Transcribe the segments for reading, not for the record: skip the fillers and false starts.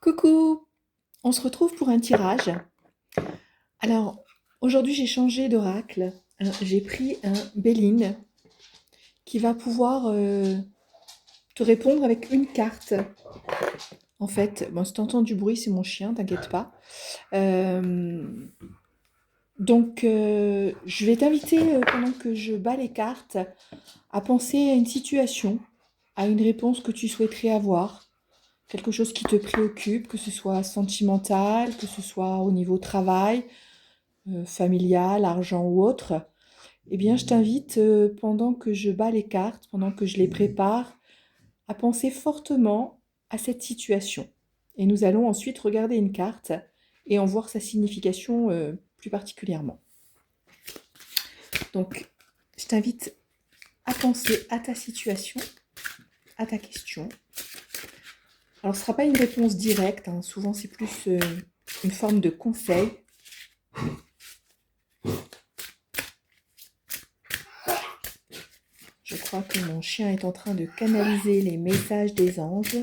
Coucou, on se retrouve pour un tirage. Alors, aujourd'hui j'ai changé d'oracle. J'ai pris un Béline qui va pouvoir te répondre avec une carte. En fait, bon, si t'entends du bruit, c'est mon chien, t'inquiète pas. Euh, je vais t'inviter, pendant que je bats les cartes, à penser à une situation, à une réponse que tu souhaiterais avoir. Quelque chose qui te préoccupe, que ce soit sentimental, que ce soit au niveau travail, familial, argent ou autre, eh bien, je t'invite, pendant que je bats les cartes, pendant que je les prépare, à penser fortement à cette situation. Et nous allons ensuite regarder une carte et en voir sa signification plus particulièrement. Donc, je t'invite à penser à ta situation, à ta question. Alors, ce ne sera pas une réponse directe, hein. Souvent c'est plus une forme de conseil. Je crois que mon chien est en train de canaliser les messages des anges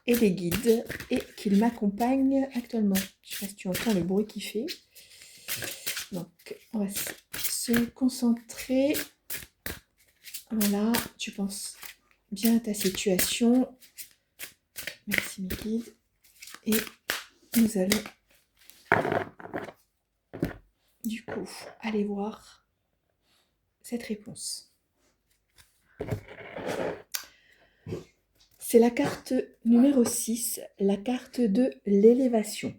et des guides et qu'il m'accompagne actuellement. Je ne sais pas si tu entends le bruit qu'il fait. Donc, on va se concentrer. Voilà, tu penses bien à ta situation. Merci mes guides. Et nous allons du coup aller voir cette réponse. C'est la carte numéro 6, la carte de l'élévation.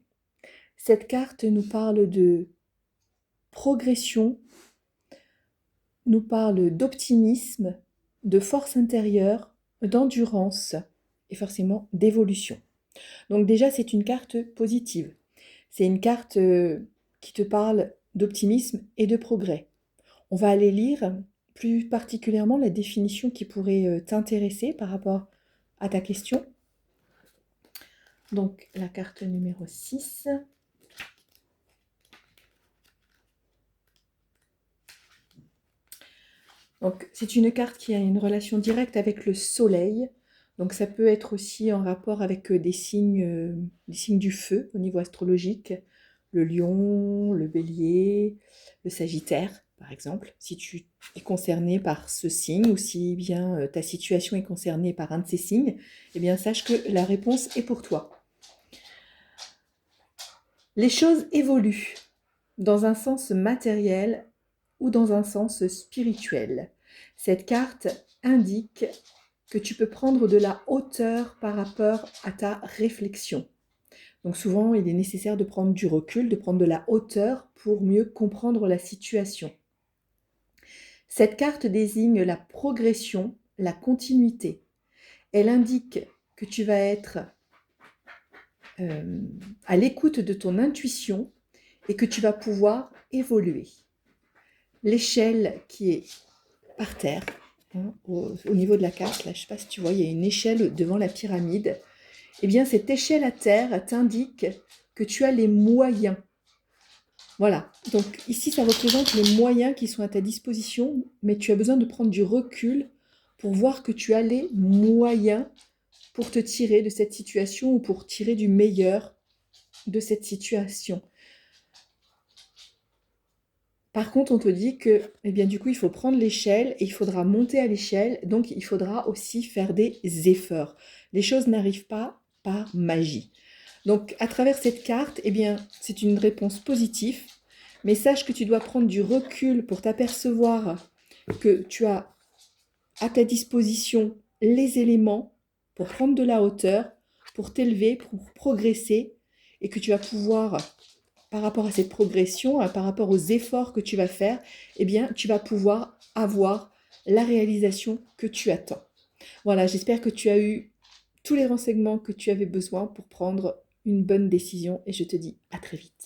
Cette carte nous parle de progression, nous parle d'optimisme, de force intérieure, d'endurance et forcément d'évolution. Donc déjà, c'est une carte positive. C'est une carte qui te parle d'optimisme et de progrès. On va aller lire plus particulièrement la définition qui pourrait t'intéresser par rapport à ta question. Donc la carte numéro 6. Donc c'est une carte qui a une relation directe avec le soleil. Donc ça peut être aussi en rapport avec des signes du feu au niveau astrologique. Le lion, le bélier, le sagittaire par exemple. Si tu es concerné par ce signe ou si bien ta situation est concernée par un de ces signes, eh bien sache que la réponse est pour toi. Les choses évoluent dans un sens matériel ou dans un sens spirituel. Cette carte indique que tu peux prendre de la hauteur par rapport à ta réflexion. Donc souvent, il est nécessaire de prendre du recul, de prendre de la hauteur pour mieux comprendre la situation. Cette carte désigne la progression, la continuité. Elle indique que tu vas être à l'écoute de ton intuition et que tu vas pouvoir évoluer. L'échelle qui est par terre, hein, au niveau de la carte, là, je ne sais pas si tu vois, il y a une échelle devant la pyramide. Eh bien, cette échelle à terre t'indique que tu as les moyens. Voilà, donc ici, ça représente les moyens qui sont à ta disposition, mais tu as besoin de prendre du recul pour voir que tu as les moyens pour te tirer de cette situation ou pour tirer du meilleur de cette situation. Par contre, on te dit que, eh bien, du coup, il faut prendre l'échelle et il faudra monter à l'échelle, donc il faudra aussi faire des efforts. Les choses n'arrivent pas par magie. Donc, à travers cette carte, eh bien, c'est une réponse positive, mais sache que tu dois prendre du recul pour t'apercevoir que tu as à ta disposition les éléments pour prendre de la hauteur, pour t'élever, pour progresser, et que tu vas pouvoir, par rapport à cette progression, par rapport aux efforts que tu vas faire, eh bien, tu vas pouvoir avoir la réalisation que tu attends. Voilà, j'espère que tu as eu tous les renseignements que tu avais besoin pour prendre une bonne décision et je te dis à très vite.